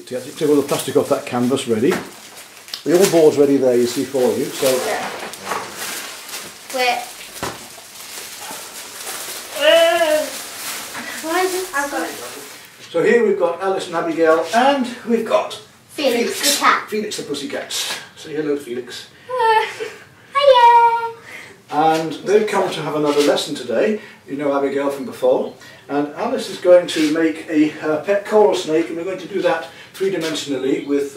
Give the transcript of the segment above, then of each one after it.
to take all the plastic off that canvas ready. The board's ready there, you see, for you. So yeah. Wait. Why is this? I've got it. So here we've got Alice and Abigail, and we've got Felix the cat. Felix the pussycat. Say hello, Felix. Hiya. And they've come to have another lesson today. You know Abigail from before. And Alice is going to make a pet coral snake, and we're going to do that three-dimensionally with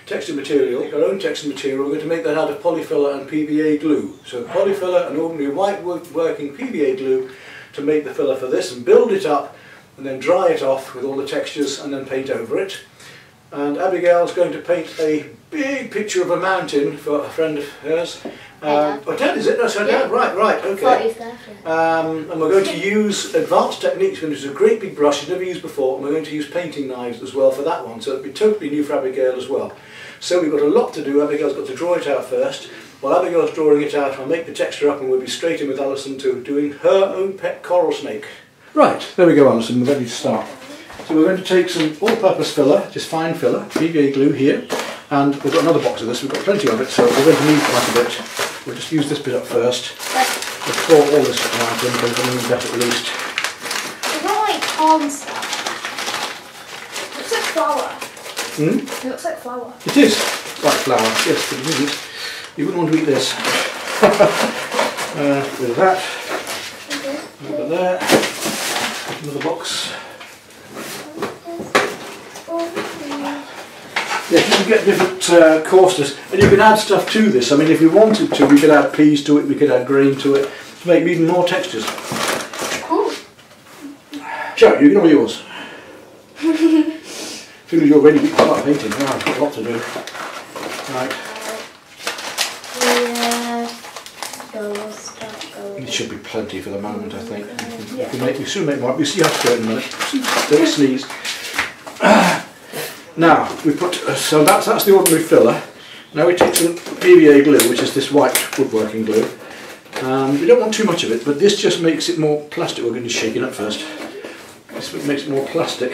texture material, our own texture material. We're going to make that out of polyfiller and PVA glue. So polyfiller and ordinary white working PVA glue to make the filler for this, and build it up and then dry it off with all the textures and then paint over it. And Abigail's going to paint a big picture of a mountain for a friend of hers. Oh, Dad, is it? That's her dad? Right, okay. And we're going to use advanced techniques. We're going to use a great big brush she's never used before, and we're going to use painting knives as well for that one, so it'll be totally new for Abigail as well. So we've got a lot to do. Abigail's got to draw it out first. While Abigail's drawing it out, I'll make the texture up and we'll be straight in with Alison to doing her own pet coral snake. Right, there we go, Alison, we're ready to start. So we're going to take some all-purpose filler, just fine filler, PVA glue here, and we've got another box of this, we've got plenty of it, so we're going to need quite a bit. We'll just use this bit up first. We'll pour all this around and get something better at least. It's not like corn stuff. It looks like flour. Hmm? It looks like flour. It is like flour, yes, but it isn't. You wouldn't want to eat this. Bit of that. Over there. Another box. Yeah, you can get different coarseness, and you can add stuff to this. I mean, if we wanted to, we could add peas to it, we could add grain to it, to make even more textures. Cool. Sure, you can have yours. As soon as you're ready, we can start painting. Oh, I've got a lot to do. Right. It should be plenty for the moment, I think. We soon make more. We see how to do it in a minute. Don't sneeze. Now we put so that's the ordinary filler. Now we take some PVA glue, which is this white woodworking glue. We don't want too much of it, but this just makes it more plastic. We're going to shake it up first. This makes it more plastic,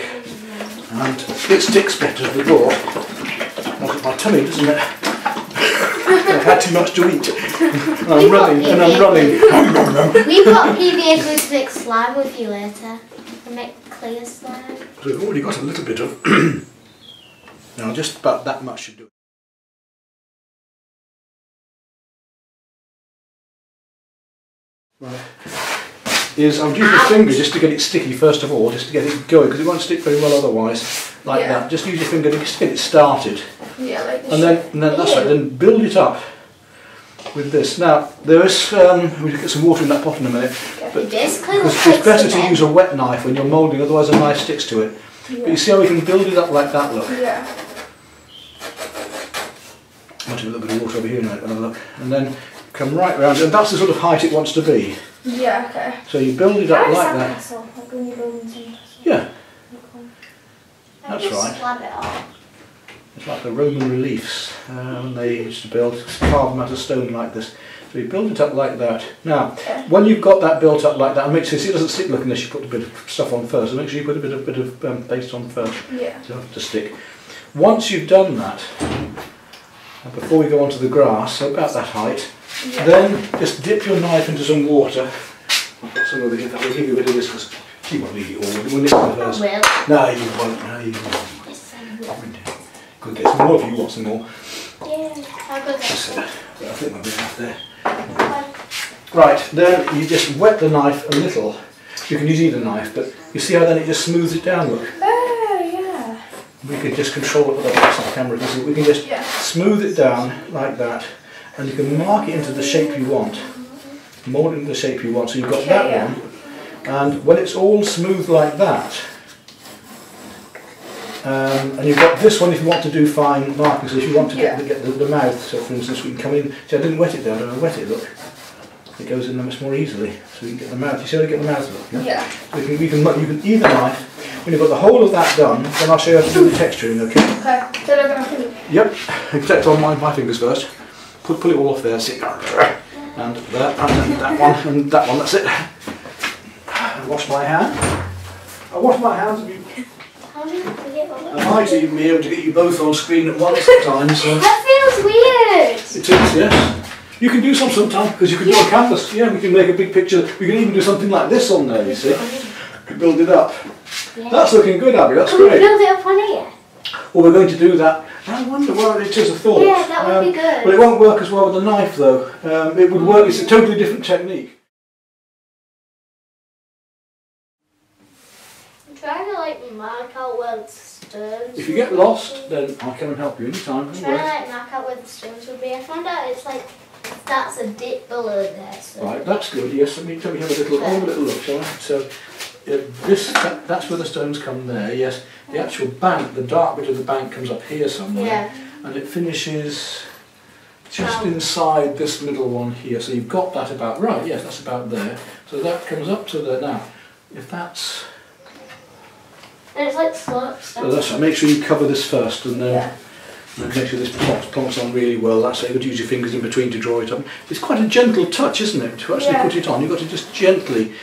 and it sticks better to the board. Not at my tummy, doesn't it? I've had too much to eat. I'm running. We've got PVA glue to make slime with you later. And make clear slime. So we've already got a little bit of. Now just about that much should do it. Right. I'll use your finger just to get it sticky first of all, just to get it going, because it won't stick very well otherwise. Like that. Just use your finger just to get it started. Yeah, like this. And then that's right. Then build it up with this. Now there is we'll get some water in that pot in a minute. But it's better to use a wet knife when you're moulding, otherwise a knife sticks to it. Yeah. But you see how we can build it up like that, look? Yeah. I'll do a little bit of water over here now, look. And then come right round, and that's the sort of height it wants to be. Yeah, okay. So you build it up like that. Castle, like when you're building some castle. Yeah. That's right. It's like the Roman reliefs when they used to carve them out of stone like this. So you build it up like that. Now, when you've got that built up like that, and make sure it doesn't stick looking unless you put a bit of stuff on first. So make sure you put a bit of paste on first. Yeah. To stick. Once you've done that, and before we go on to the grass, so about that height, then just dip your knife into some water. Some of it, I'll give you a bit of this because she won't eat it all. We'll nip it first. No, you won't. No, you won't. Yes, I will. Could get some more if you want some more. Yeah, I'll go get some. I think we'll be enough there. Right, then you just wet the knife a little. You can use either knife, but you see how then it just smooths it down, look? Oh, yeah. We can just control it with the camera. We can just smooth it down like that, and you can mark it into the shape you want. Mould it into the shape you want, so you've got that one. And when it's all smooth like that, and you've got this one if you want to do fine markings, if you want to get the mouth, so for instance we can come in, see I didn't wet it there, I'm going to wet it, look. It goes in there much more easily, so you can get the mouth, you see how to get the mouth look? Yeah. So you can either knife, when you've got the whole of that done, then I'll show you how to do the texturing, okay? Okay, so I'm going to finish. Yep, except on my fingers first. Pull it all off there, see? And there, and that one, and that one, that's it. I wash my hand. I wash my hands. How do you forget I might even be able to get you both on screen at once at times. So. That feels weird. It is, yes. You can do some sometime because you can do a canvas. Yeah, we can make a big picture. We can even do something like this on there, you see. We can build it up. Yeah. That's looking good, Abby. That's great. Can we build it up on here? Well, we're going to do that. I wonder what it is a thought. Yeah, that would be good. But it won't work as well with a knife, though. It would work. It's a totally different technique. I'm trying to like mark out where the stones. If you get lost, then I'll come and help you anytime. I'm trying to like mark out where the stones would be. I found out it's like that's a dip below there. So. Right, that's good. Yes, let me have a little look, shall I? So that's where the stones come there. Yes, the actual bank, the dark bit of the bank comes up here somewhere, and it finishes just inside this middle one here. So you've got that about right. Yes, that's about there. So that comes up to there now. If that's and it's like slopes. So that's right. Make sure you cover this first, and then make sure this plonks on really well. That's it. You've got to use your fingers in between to draw it up. It's quite a gentle touch, isn't it? To actually put it on, you've got to just gently,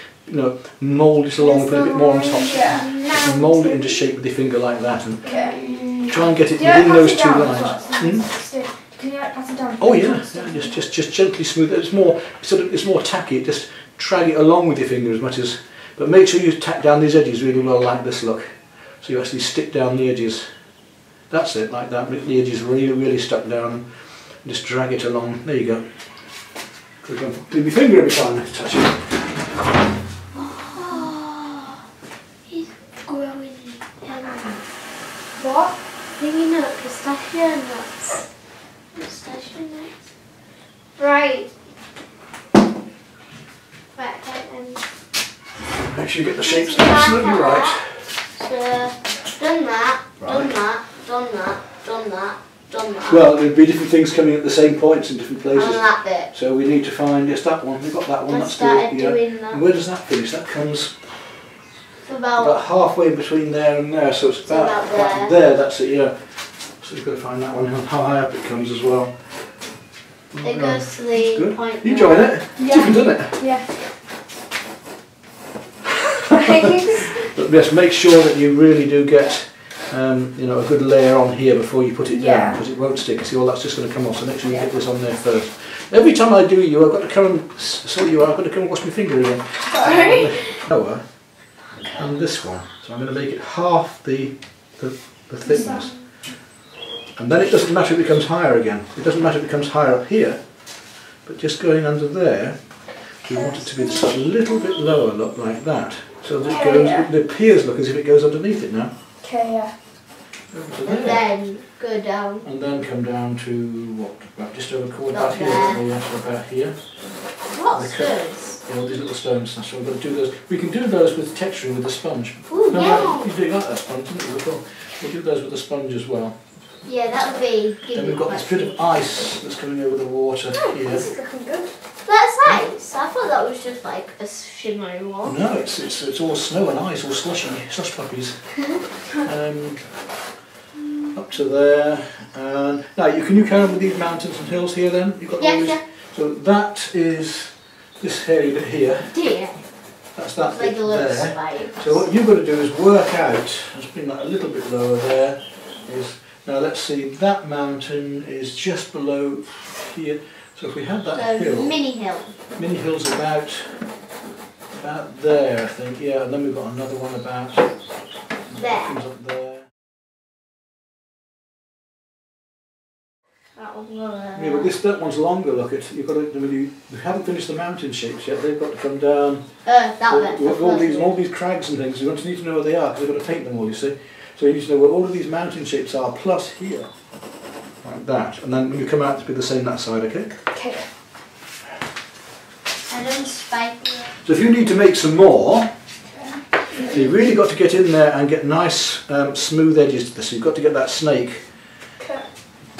mould it along, put a bit more on top. Just mould it into shape with your finger like that, and try and get it within those two lines. Can you pass it down? Oh yeah. Just gently smooth it. It's more tacky. Just drag it along with your finger as much as. But make sure you tack down these edges really well, like this. Look. So you actually stick down the edges. That's it, like that. The edges really stuck down. And just drag it along. There you go. Leave your finger every time I touch it. Oh, he's growing. What? Maybe not pistachio nuts. Pistachio nuts. Right. Make sure you get the shapes absolutely right. So, done that, done that. Well, there'll be different things coming at the same points in different places. And that bit. So we need to find, yes, that one. We've got that one. I started doing that. And where does that finish? That comes about halfway between there and there. So it's about there. That's it, yeah. So you've got to find that one, how high up it comes as well. It goes to the point. You enjoying it? Yeah. Different, isn't it? Yeah. But yes, make sure that you really do get a good layer on here before you put it down, because it won't stick. See, all that's just going to come off. So make sure you get this on there first. Every time I do I've got to come and sort you out. I've got to come and wash my finger again. Sorry. Lower and this one. So I'm going to make it half the thickness. And then it doesn't matter if it becomes higher again. It doesn't matter if it becomes higher up here, but just going under there, we want it to be just a little bit lower, look like that. So that it goes, it appears, look, as if it goes underneath it now. Okay, yeah. And then go down. And then come down to what? About just over a quarter, about here. About here. What stones? Yeah, all these little stones. That's what we're going to do those. We can do those with texturing with the sponge. Ooh, yeah. You do like that sponge, didn't you? We'll do those with the sponge as well. Yeah, that would be good. Then we've got this bit of ice that's coming over the water here. This is looking good. That's nice. I thought that was just like a shimmery one. No, it's all snow and ice, all slushy, slush puppies. Up to there. Now, can you carry on with these mountains and hills here then? You've got all these. So that is this hairy bit here. Dear. That's that like bit a there. spikes. So what you've got to do is work out, let's bring that a little bit lower there. Now let's see, that mountain is just below here. So if we had that hill. Mini hill. Mini hill's about there, I think. Yeah, and then we've got another one about there. Comes up there. That one's lower. Yeah, but that one's longer. Look, you've got to. We haven't finished the mountain shapes yet. They've got to come down. That bit. All these crags and things. You need to know where they are because they've got to paint them all. You see. So you need to know where all of these mountain shapes are, plus here, like that. And then when you come out, to be the same that side, okay? Okay. And then spike it. So if you need to make some more, you've really got to get in there and get nice smooth edges to this. So you've got to get that snake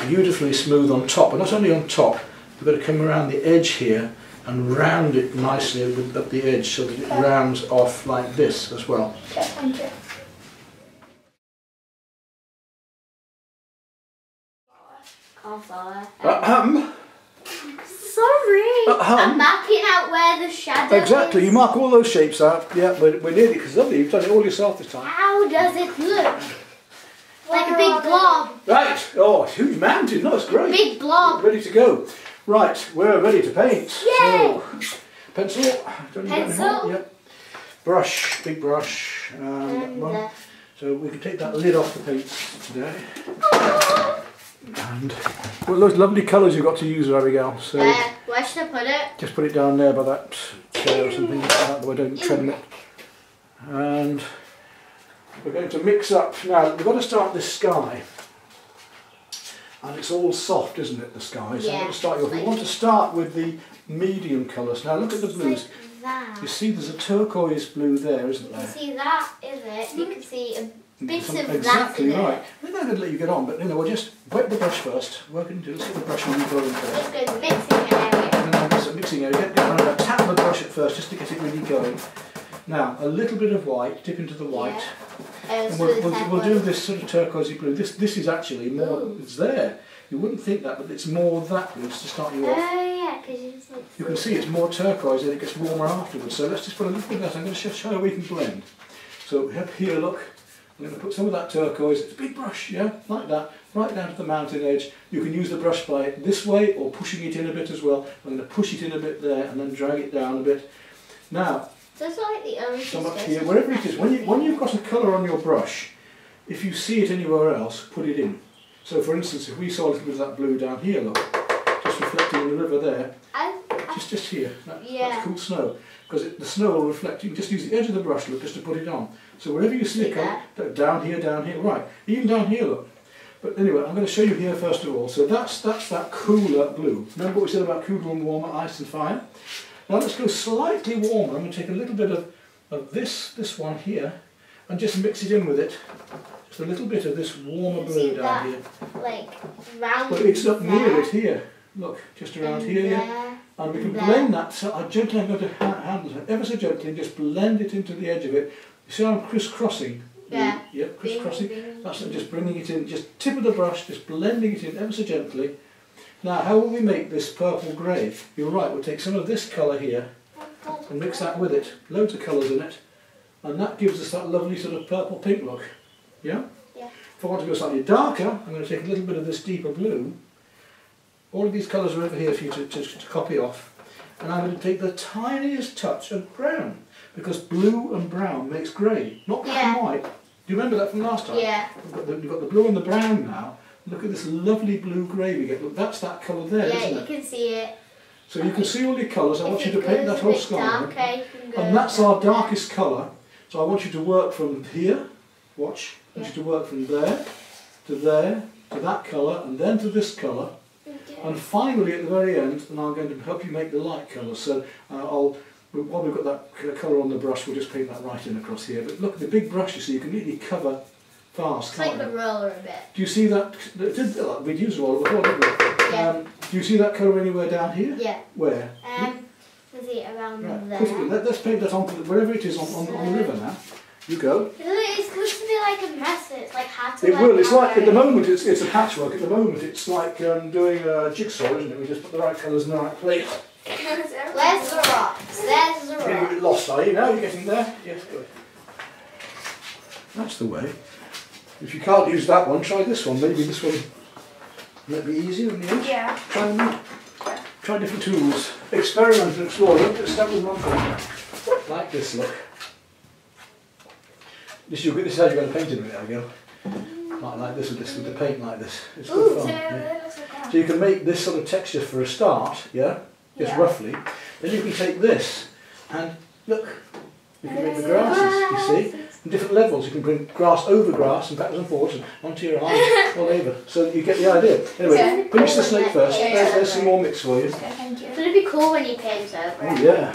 beautifully smooth on top, and not only on top, you've got to come around the edge here and round it nicely up the edge so that it rounds off like this as well. Okay, thank you. Sorry. I'm marking out where the shadow Exactly, is. you mark all those shapes out. Yeah, we're nearly, because lovely, you've done it all yourself this time. How does it look? Like a big blob. Right, oh, a huge mountain, no, it's great. Big blob. Ready to go. Right, we're ready to paint. Yay! So, pencil. Pencil. Yep. Brush, big brush. One. So we can take that lid off the paints today. And well, those lovely colours you've got to use, Abigail. So where should I put it? just put it down there by that chair or something like that, though I don't tread on it. And we're going to mix up. Now we've got to start this sky. And it's all soft, isn't it, the sky? So I'm going to start you off. We want to start with the medium colours. Now look at the blues. That. You see there's a turquoise blue there, isn't there? You can see that, is it? You can see a bit of exactly that in right. it. I'm not going to let you get on, but we'll just wet the brush first. Work into this little brush and you go in first. Let's go to the mixing area. And then this mixing area. Get tap the brush at first just to get it really going. Now a little bit of white. Dip into the white. Yeah. And we'll do this sort of turquoisey blue. This is actually more. Ooh. It's there. You wouldn't think that, but it's more that blue to start you off. Oh yeah, because you can see it's more turquoise and it gets warmer afterwards. So let's just put a little bit of that. I'm going to show you how we can blend. So up here, look. I'm going to put some of that turquoise. It's a big brush, yeah, like that, right down to the mountain edge. You can use the brush by this way or pushing it in a bit as well. I'm going to push it in a bit there and then drag it down a bit. Now, just like the orange. some up here, wherever it is. When you've got a colour on your brush, if you see it anywhere else, put it in. So for instance, if we saw a little bit of that blue down here, look, just reflecting in the river there, just here, that's cool snow, because the snow will reflect. You can just use the edge of the brush, look, just to put it on. So wherever you see a colour, down here, right, even down here, look. But anyway, I'm going to show you here first of all. So that's that cooler blue. Remember what we said about cooler and warmer, ice and fire? Now let's go slightly warmer. I'm going to take a little bit of this one here and just mix it in with it. Just a little bit of this warmer blue down here. Like round. But it's up near it here. Look, just around here, yeah. And we can blend that. So I'm going to handle it ever so gently and just blend it into the edge of it. You see how I'm crisscrossing? Yeah. Yep, crisscrossing. That's just bringing it in, just tip of the brush, just blending it in ever so gently. Now, how will we make this purple grey? You're right, we'll take some of this colour here and mix that with it. Loads of colours in it. And that gives us that lovely sort of purple pink look. Yeah? Yeah. If I want to go slightly darker, I'm going to take a little bit of this deeper blue. All of these colours are over here for you to copy off. And I'm going to take the tiniest touch of brown, because blue and brown makes grey, not black and white. Do you remember that from last time? Yeah. You've got the blue and the brown now. Look at this lovely blue-grey we get. Look, that's that colour there, isn't it? Yeah, you can see it. So you can see all your colours. I want you to paint that whole sky. And that's our darkest colour. So I want you to work from here. Watch. I want you to work from there, to that colour, and then to this colour. And finally, at the very end, and I'm going to help you make the light colour. So while we've got that colour on the brush, we'll just paint that right in across here. But look at the big brush, you see, you can really cover fast. It's like the roller a bit. Do you see that? We'd used a roller before, didn't we? Yeah. Do you see that colour anywhere down here? Yeah. Where? Was it around there? Put it in. Let's paint that on wherever it is on the river now. You go. It looks to me like a mess. It's like hard to. It will. It's like at the moment it's a patchwork. At the moment it's like doing a jigsaw, isn't it? We just put the right colours in the right place. Where's the rocks? There's the You're getting a bit lost, are you? Now you're getting there. Yes, good. That's the way. If you can't use that one, try this one. Maybe this one might be easier than the others. Yeah. Try different tools. Experiment and explore. Don't start with one thing. Like this, look. This is how you're going to paint it with it, Abigail. Like this with the paint like this. It's good fun. Yeah. So you can make this sort of texture for a start, yeah? Just roughly. Then you can take this and look. You can make the grasses, you see, in different levels. You can bring grass over grass and backwards and forwards and onto your arm, all over. So you get the idea. Anyway, finish the snake first. There's some more mix for you. Thank you. It'd be cool when you paint over. Oh yeah.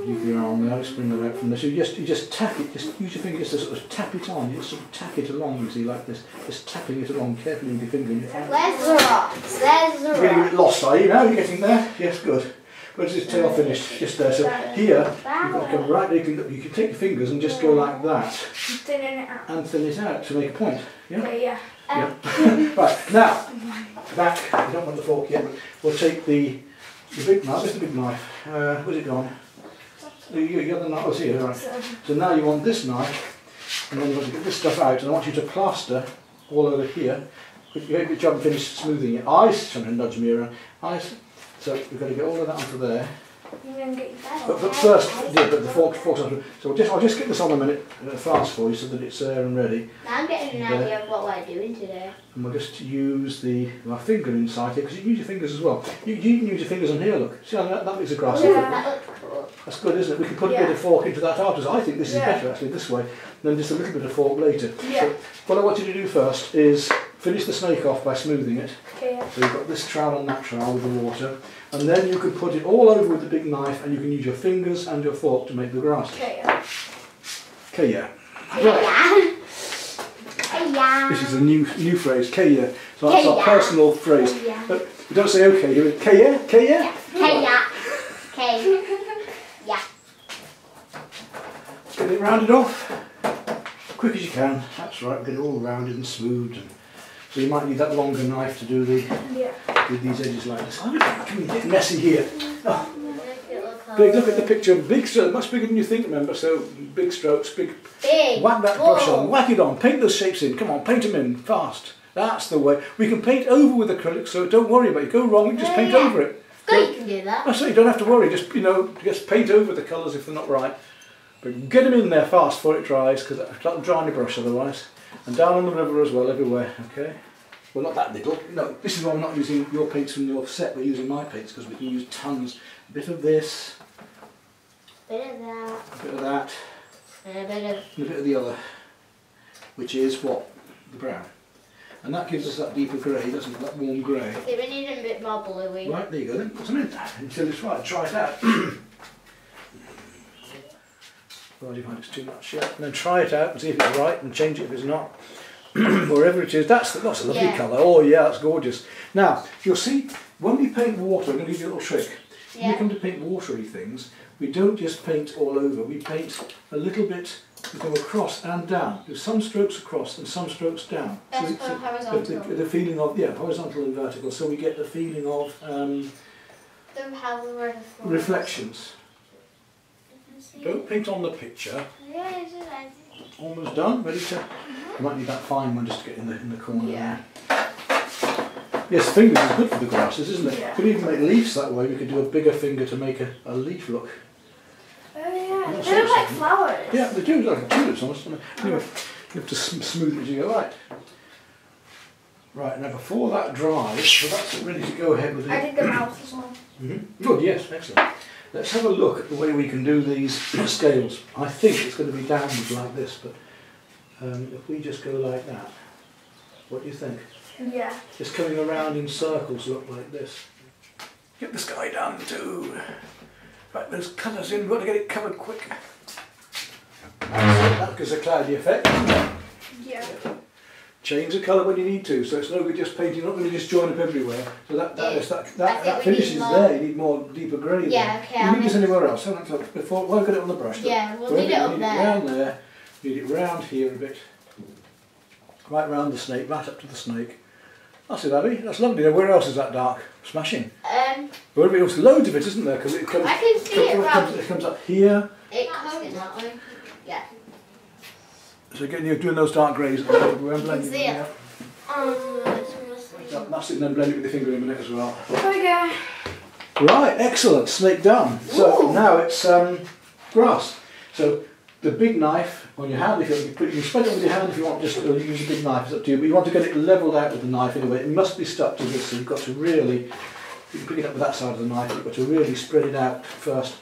Use your arm now, just bring them out from there. So you just tap it, just use your fingers to sort of tap it on. You just sort of tap it along, you see, like this. Just tapping it along carefully with your finger. Where's the rocks? There's the rocks. You're getting a bit lost, are you now? You're getting there? Yes, good. Where's this tail finished? Just there. So here, you've got to come right there. You can take your fingers and just go like that. Thin it out. And thin it out to make a point. Yeah? Yeah. Yeah. Right, now, back. You don't want the fork yet. We'll take the big knife. Where's the big knife? Where's it gone? The other knife was here, right. So now you want this knife And then you want to get this stuff out, and I want you to plaster all over here. You have a good job and finish smoothing it. Eyes, trying to nudge me around. Eyes. So we've got to get all of that onto there. You're going to get your bed. But first, yeah, but the fork's on. So I'll just get this on a minute fast for you so that it's there and ready. Now I'm getting an idea of what we're doing today. And we'll just use my finger inside here, because you can use your fingers as well. You can use your fingers on here, look. See how that makes a grass. Yeah, that looks cool. That's good, isn't it? We can put a bit of fork into that afterwards. I think this is better actually, this way, than just a little bit of fork later. Yeah. So what I want you to do first is finish the snake off by smoothing it. Okay, yeah. So you've got this trowel and that trowel with the water. And then you can put it all over with the big knife, and you can use your fingers and your fork to make the grass. Okay, yeah. Okay, yeah. Yeah. Yeah. This is a new phrase, Kaya. So that's our personal phrase. Yeah. But we don't say okay here. Kaya, Kaya. Kaya. Kaya. Yeah. Get it rounded off, quick as you can. That's right. Get it all rounded and smoothed. So you might need that longer knife to do with these edges like this. I'm going to get messy here. Oh. Big, look at the picture. Big strokes, much bigger than you think. Remember, so big strokes, big. Whack that brush on, whack it on, paint those shapes in. Come on, paint them in fast. That's the way. We can paint over with acrylics, so don't worry about it. Go wrong, we just paint over it. Good, you can do that. That's it. You don't have to worry. Just just paint over the colours if they're not right. But get them in there fast before it dries, because that'll dry on your brush otherwise. And down on the river as well, everywhere. Okay. Well, not that little. No, this is why we're not using your paints from your set. We're using my paints because we can use tons. A bit of this. Bit of that. A bit of that. And a bit of. And a bit of the other, which is what? The brown. And that gives us that deeper grey, doesn't it? That warm grey. Okay, we need a bit more bluey. Right, there you go then. Put some in until it's right. Try it out. Well, you find it's too much, yeah. And then try it out and see if it's right and change it if it's not. Wherever it is, that's a lovely colour. Oh yeah, that's gorgeous. Now, you'll see, when we paint water, I'm going to give you a little trick. When we come to paint watery things, we don't just paint all over, we paint a little bit, we go across and down. Do some strokes across and some strokes down. That's horizontal. The feeling of, horizontal and vertical, so we get the feeling of reflections. Don't paint on the picture. Almost done, ready to... You might need that fine one just to get in the corner there. Yes, fingers is good for the grasses, isn't it? Yeah. You could even make leaves that way. We could do a bigger finger to make a leaf look. Oh yeah, they look like flowers. Yeah, they do, like tulips almost. Anyway, you have to smooth it as you go. Right, now before that dries, so that's ready to go ahead with it. I did the mouth as well. Good, yes, excellent. Let's have a look at the way we can do these scales. I think it's going to be downwards like this, but if we just go like that, what do you think? Yeah. Just coming around in circles look like this. Get this guy down too. Right, those colours in, we've got to get it covered quick. That gives a cloudy effect. Yeah. Change the colour when you need to, so it's no good just painting, you're not going to just join up everywhere. So that finishes there, you need more deeper grey. Yeah, okay. You need this anywhere else. Before, well, I've got it on the brush. Yeah, we'll need it up there. Round there, need it round here a bit. Right round the snake, right up to the snake. That's it, Abby. That's lovely. Now, where else is that dark? Smashing. Wherever else, loads of it, isn't there? Because it comes. I can see it comes up here. It comes that way. Yeah. So again, you're doing those dark greys at the moment. We're blending see it. That's it, and then blend it with your finger in a minute as well. Okay. Right, excellent. Snake done. So now it's grass. So the big knife on your hand, if you can spread it with your hand if you want, just use a big knife, it's up to you, but you want to get it levelled out with the knife anyway. It must be stuck to this, so you've got to really, you can pick it up with that side of the knife, you've got to really spread it out first,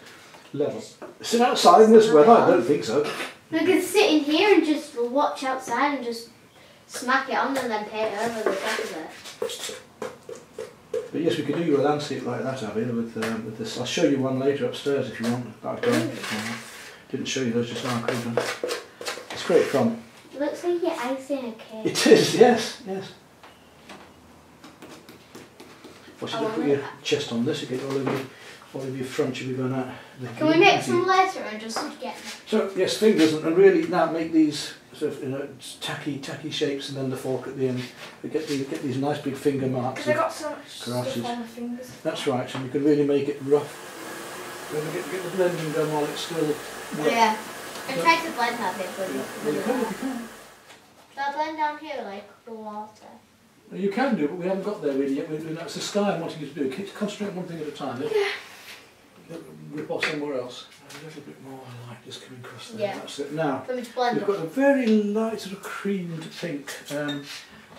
level. Sit outside in this weather? I don't think so. We could sit in here and just watch outside and just smack it on and then paint over the top of it. But yes, we could do you a landscape like that, Abby, with this. I'll show you one later upstairs if you want. Didn't show you those just now, could I? It's great fun. It looks like you're icing a cake. It is, yes, yes. Once you put your chest on this, you get all of your front should be going out. Can we make some later and just get them? So yes, fingers and really now make these sort of tacky shapes, and then the fork at the end. We get these nice big finger marks. Because I got so much stuff on my fingers. That's right, and you can really make it rough. Get the blending done while it's still wet. Yeah. I tried to blend that bit, but You can. so I blend down here like the water. You can do, but we haven't got there really yet. That's the sky I'm wanting you to do. Concentrate on one thing at a time. Rip off somewhere else. A little bit more light just coming across there. Yeah. That's it. Now, we've got a very light sort of creamed pink.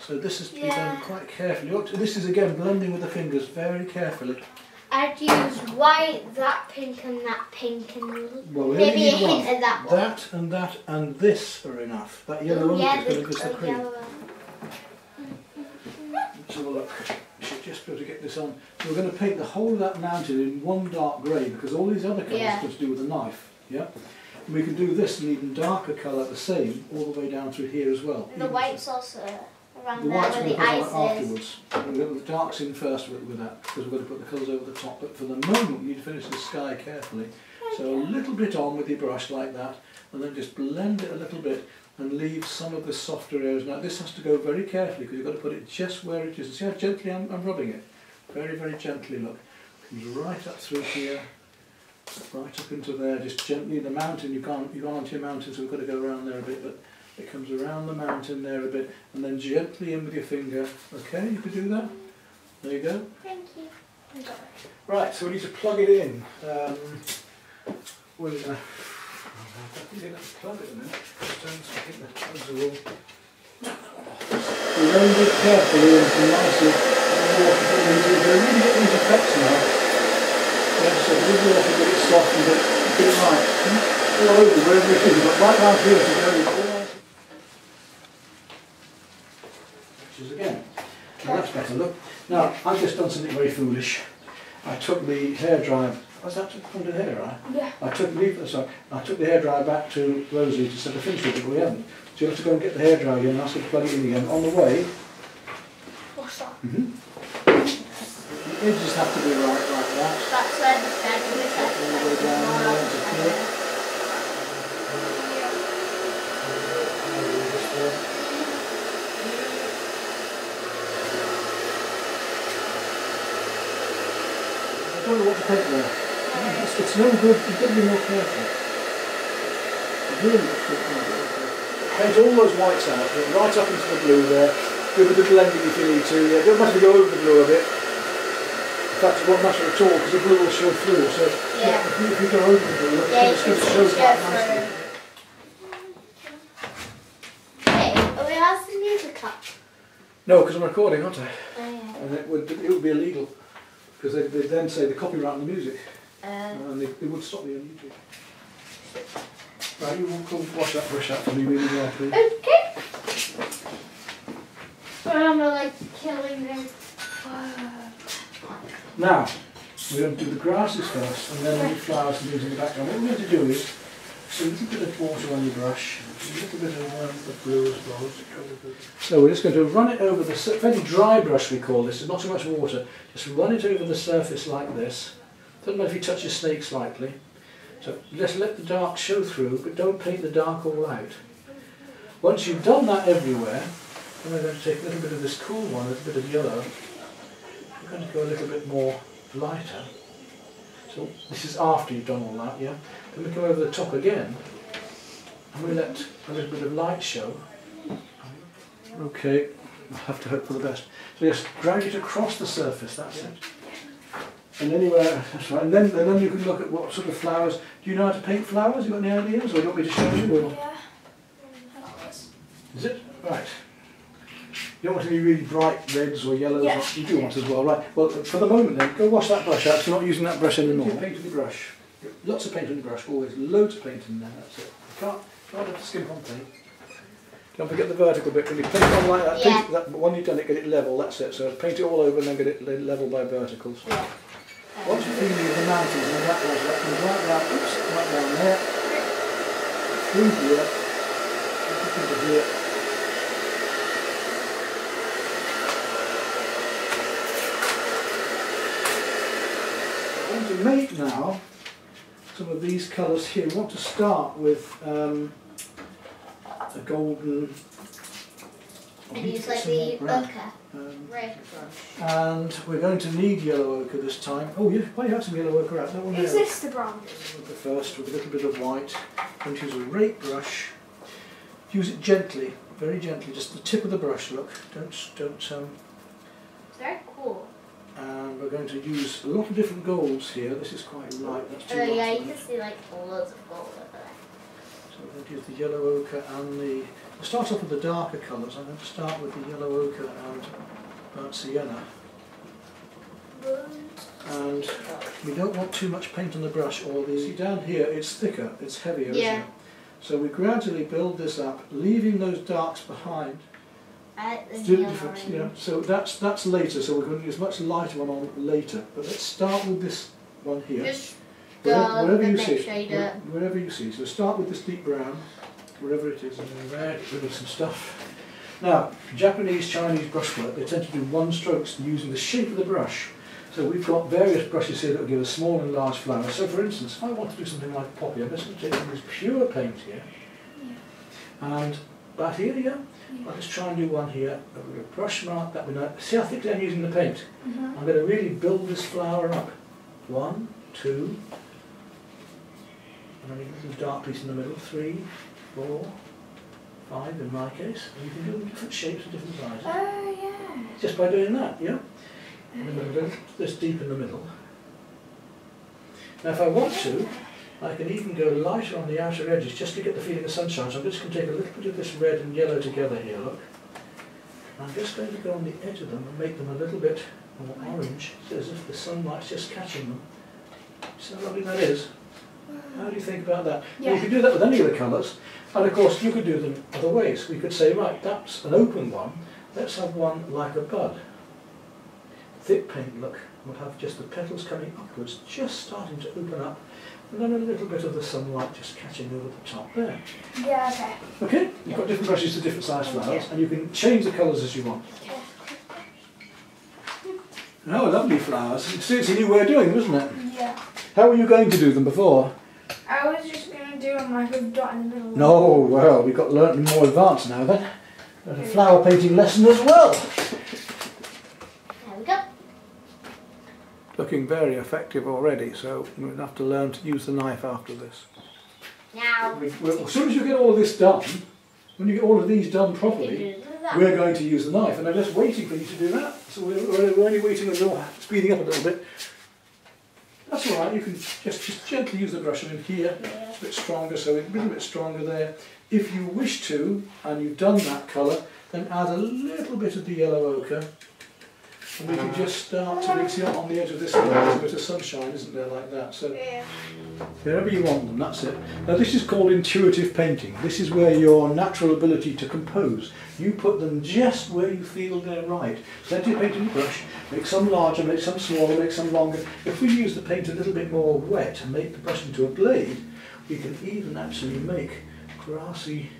So this is to be done quite carefully. This is again blending with the fingers very carefully. I'd use white, that pink and well, we maybe a only need hint of that one. That and this are enough. That yellow one is going to give us the cream. Let's have a look. We should just be able to get this on. So we're going to paint the whole of that mountain in one dark grey because all these other colours are to do with the knife. Yeah. And we can do this in even darker colour the same all the way down through here as well. And the white's also around the there white's where the ice is. Afterwards. We're going to put the darks in first with that because we're going to put the colours over the top. But for the moment we need to finish the sky carefully. So a little bit on with your brush like that and then just blend it a little bit and leave some of the softer areas. Now this has to go very carefully because you've got to put it just where it is. And see how gently I'm rubbing it? Very, very gently, look. Comes right up through here, right up into there, just gently. The mountain, you've gone onto your mountain, so we've got to go around there a bit, but it comes around the mountain there a bit, and then gently in with your finger. Okay, you can do that? There you go. Thank you. Right, so we need to plug it in. We're going to plug it in there. I think the plugs are all... We're going to be carefully and nicely water into it. We're really getting these effects now. Yeah, so with water, get it soft and get it right. All over wherever it is, but right round here to go. Which is again. Now that's better, look. Now, I've just done something very foolish. I took the hairdryer. Was that from the hairdryer? Yeah. I took the hairdryer back to Rosie to set the finish with it, but we haven't. So you have to go and get the hairdryer again and ask her to plug it in again. On the way. What's that? The edges have to be right like that. That's where the bed is. All the way down there to here. I don't know what to paint there. It's no good, you've got to be more careful. Really paint all those whites out, right up into the blue there. Do a bit of blending if you need to. Yeah, don't matter if you go over the blue a bit. In fact, it won't matter at all because the blue will show through. So if you go over the blue, it's going to show quite nicely. Hey, are we allowed to music up? No, because I'm recording, aren't I? Oh, yeah. And it would be illegal because they'd then say the copyright on the music. And they would stop me on YouTube. Right, you will come wash that brush out for me really well, please. Okay. But I'm like killing them. Now, we're going to do the grasses first and then the flowers and things in the background. What we're going to do is a little bit of water on your brush, a little bit of blue as well. So we're just going to run it over the fairly dry brush, we call this, not so much water. Just run it over the surface like this. Doesn't matter if you touch your snake slightly. So just let the dark show through, but don't paint the dark all out. Once you've done that everywhere, then we're going to take a little bit of this cool one, a little bit of yellow. We're going to go a little bit more lighter. So this is after you've done all that, yeah? Then we come over the top again, and we let a little bit of light show. Okay, I have to hope for the best. So just drag it across the surface, that's it. And anywhere, that's right. And then you can look at what sort of flowers. Do you know how to paint flowers? You got any ideas, or do you want me to show you? Or? Yeah. Is it? Right. You don't want to be really bright reds or yellows. Yeah. You do want as well, right? Well, for the moment then, go wash that brush out. So you're not using that brush anymore. Paint on the brush. Lots of paint on the brush. Always loads of paint in there. That's it. You can't have to skimp on paint. Don't forget the vertical bit. When you paint on like that, paint that, but when you've done it, get it level. That's it. So paint it all over and then get it level by verticals. Yeah. Once you're feeling the mountains and that comes right down, right down there, through here, up into here. I want to make now some of these colours here. We want to start with a golden And use like the ochre rake brush. And we're going to need yellow ochre this time. Oh, why you have some yellow ochre out? That one there. Is this the brown? First with a little bit of white. I'm going to use a rake brush. Use it gently, very gently, just the tip of the brush. Look, don't. It's very cool. And we're going to use a lot of different golds here. This is quite light. That's too light. Yeah, you can see like loads of gold over there. So we're going to use the yellow ochre and the. We'll start off with the darker colours. I'm going to start with the yellow ochre and burnt sienna. And we don't want too much paint on the brush, or the. See down here, it's thicker, it's heavier, isn't it? So we gradually build this up, leaving those darks behind. So that's later, so we're going to use much lighter one on later. But let's start with this one here. Just wherever you see it. Wherever you see. So start with this deep brown, wherever it is, and then red, rid of some stuff. Now, Japanese, Chinese brushwork, they tend to do one strokes using the shape of the brush. So we've got various brushes here that will give us small and large flowers. So for instance, if I want to do something like poppy, I'm just going to take some of this pure paint here. And that here, I'll just try and do one here. I'm going to brush mark that one out. See how thickly I'm using the paint? I'm going to really build this flower up. 1, 2, and then a little dark piece in the middle. 3, 4, 5 in my case. And you can do them different shapes and different sizes. Oh yeah. Just by doing that, And then I'm going to go this deep in the middle. Now if I want to, I can even go lighter on the outer edges just to get the feeling of sunshine. So I'm just going to take a little bit of this red and yellow together here, look. And I'm just going to go on the edge of them and make them a little bit more orange, so as if the sunlight's just catching them. See how lovely that is? How do you think about that? Yeah. Well, you could do that with any of the colours, and of course you could do them other ways. We could say, right, that's an open one, let's have one like a bud. Thick paint, look, we'll have just the petals coming upwards, just starting to open up, and then a little bit of the sunlight just catching over the top there. Yeah, okay. Okay, you've got different brushes to different size flowers, and you can change the colours as you want. Oh, lovely flowers. It's a new way of doing them, isn't it? Yeah. How were you going to do them before? I was just going to do them like a dot in the middle. No, well, we've got to learn more advanced now then. Got a flower painting lesson as well. There we go. Looking very effective already, so we'll have to learn to use the knife after this. Now, As soon as you get all of this done, when you get all of these done properly, we're going to use the knife, and I'm just waiting for you to do that. So we're only waiting until speeding up a little bit. That's all right, you can just gently use the brush. I mean here, it's a bit stronger, so a little bit stronger there. If you wish to, and you've done that colour, then add a little bit of the yellow ochre. And we can just start to mix it on the edge of this one. There's a bit of sunshine, isn't there, like that? So wherever you want them, that's it. Now this is called intuitive painting. This is where your natural ability to compose. You put them just where you feel they're right. Plenty of paint in the brush, make some larger, make some smaller, make some longer. If we use the paint a little bit more wet and make the brush into a blade, we can even actually make grassy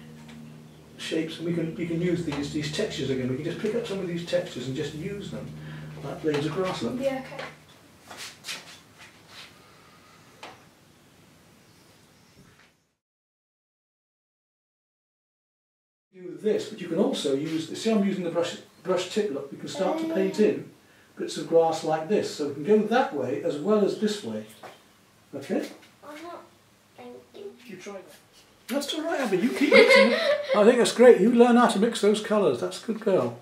shapes, and we can use these textures again. We can just pick up some of these textures and just use them like blades of grass. Look. Yeah, okay. Do this, but you can also use, see I'm using the brush tip, look, we can start to paint in bits of grass like this, so we can go that way as well as this way. Okay? Thank you. You try that. That's all right, Abby, you keep mixing it. I think that's great, you learn how to mix those colours, that's a good girl.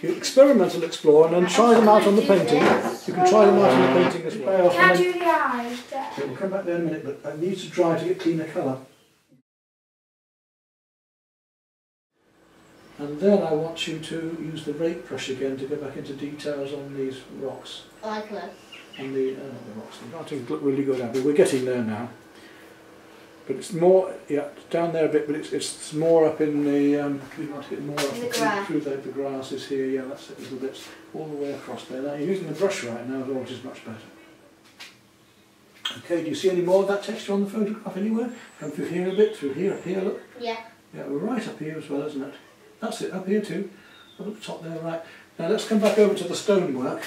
You experiment and explore and then try them out on the painting. You can try them out on the painting as well. Can I do the eyes? Okay, we'll come back there in a minute, but I need to dry to get cleaner colour. And then I want you to use the rake brush again to go back into details on these rocks. Like that. On the, not the rocks, the writing look really good, Abby. We're getting there now. But it's more, yeah, down there a bit, but it's more up in the, we want to get more up through the grasses here, yeah, that's it, little bits, all the way across there. Now you're using the brush right now, which is much better. Okay, do you see any more of that texture on the photograph anywhere? Come through here a bit, through here, up here, look. Yeah. Yeah, we're right up here as well, isn't it? That's it, up here too, up at the top there, right. Now let's come back over to the stonework.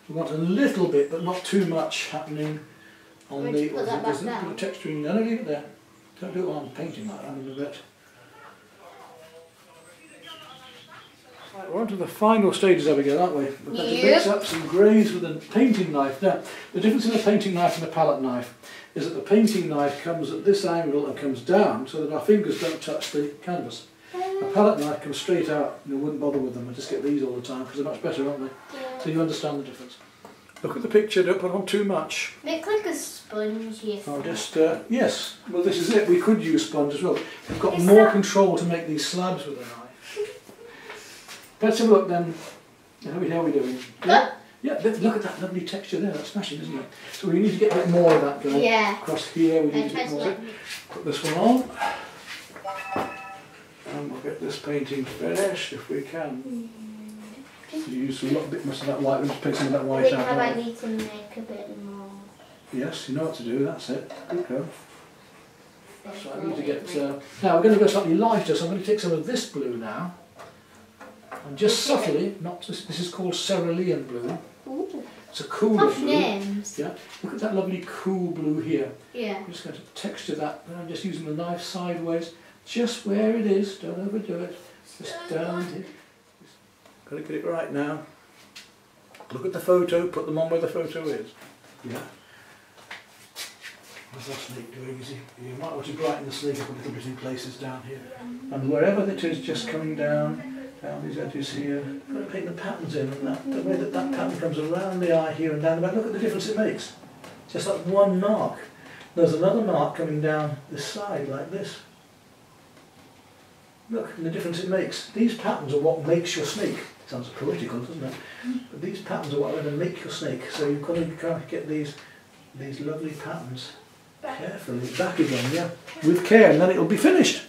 We want a little bit, but not too much happening on the, there's a little bit of texturing. No, leave it there. Don't do it while I'm painting like that in a bit. Right, we're on to the final stages, Abigail, aren't we? We've got to Yep. mix up some greys with a painting knife. Now, the difference in a painting knife and a palette knife is that the painting knife comes at this angle and comes down so that our fingers don't touch the canvas. A palette knife comes straight out, and you wouldn't bother with them. I just get these all the time because they're much better, aren't they? Yeah. So you understand the difference. Look at the picture, don't put on too much. Make like a sponge, yes. I'll just, yes, well this is it, we could use sponge as well. We've got Is more that- control to make these slabs with a knife. Let's have a look then. How are we doing? Yeah? Yeah, look at that lovely texture there, that's smashing, isn't it? So we need to get a bit more of that going. Yeah. Across here we need I a tried bit to more. like Put this one on. And we'll get this painting finished if we can. Use a little bit more of that white, we'll just pick some of that I white think out. I might right? need to make a bit more. Yes, you know what to do, that's it. Good go. So I need to get, now we're going to go slightly lighter, so I'm going to take some of this blue now. And just subtly, this is called cerulean blue. Ooh. It's a cooler Tough blue. names. Yeah, look at that lovely cool blue here. Yeah. I'm just going to texture that, and I'm just using the knife sideways, just where it is, don't overdo it. Just down here. Got to get it right now. Look at the photo, put them on where the photo is. Yeah. What's our snake doing? Is he? You might want to brighten the snake up a little bit in places down here. And wherever it is, just coming down these edges here. Got to paint the patterns in, and that, the way that that pattern comes around the eye here and down the back. Look at the difference it makes. Just like one mark. There's another mark coming down this side like this. Look, and the difference it makes. These patterns are what makes your snake. Sounds poetical, doesn't it? But these patterns are what are going to make your snake. So you've got to kind of get these lovely patterns carefully back again, yeah, with care, and then it'll be finished.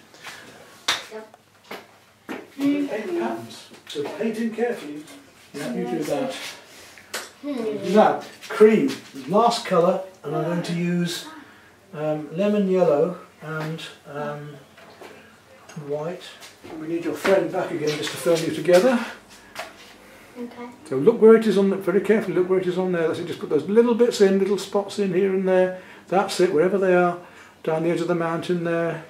Paint patterns. So painting carefully. Yeah, you do that. Now, cream, last colour, and I'm going to use lemon yellow and white. We need your friend back again just to film you together. Okay. So look where it is on, very carefully look where it is on there. That's it, just put those little bits in, little spots in here and there. That's it, wherever they are, down the edge of the mountain there.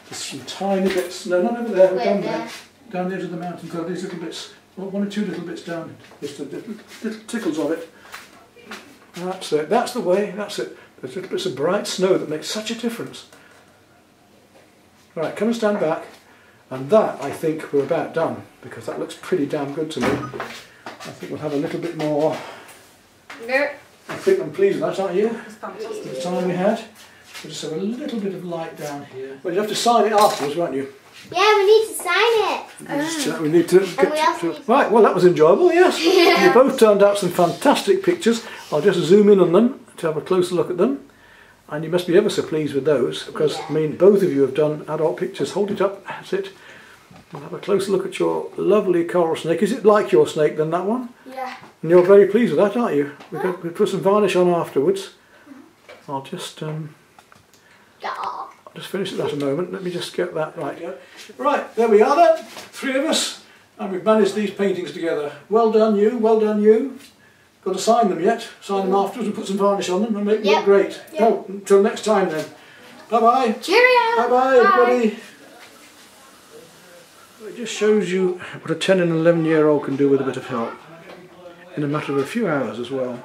Just some tiny bits, no, not over there, down there. Down the edge of the mountain, so these little bits, well, one or two little bits down, just the little tickles of it. That's it, that's the way, that's it. There's little bits of bright snow that makes such a difference. Right, come and stand back. And that, I think, we're about done, because that looks pretty damn good to me. I think we'll have a little bit more. No. I think I'm pleased with that, aren't you? It's fantastic. The time we had. We'll just have a little bit of light down here. Well, you have to sign it afterwards, won't you? Yeah, we need to sign it. We need to we get also to. need to- Right, well, that was enjoyable, yes. You both turned out some fantastic pictures. I'll just zoom in on them to have a closer look at them. And you must be ever so pleased with those, because, I mean, both of you have done adult pictures. Hold it up, that's it. We'll have a closer look at your lovely coral snake. Is it like your snake then, that one? Yeah. And you're very pleased with that, aren't you? We'll put some varnish on afterwards. I'll just finish that a moment. Let me just get that right. Right, there we are then. Three of us, and we've managed these paintings together. Well done you, well done you. Got to sign them yet. Sign them afterwards and put some varnish on them and make them look great. Yep. No, until next time then. Bye-bye. Cheerio. Bye-bye, everybody. It just shows you what a 10 and 11-year-old can do with a bit of help. In a matter of a few hours as well.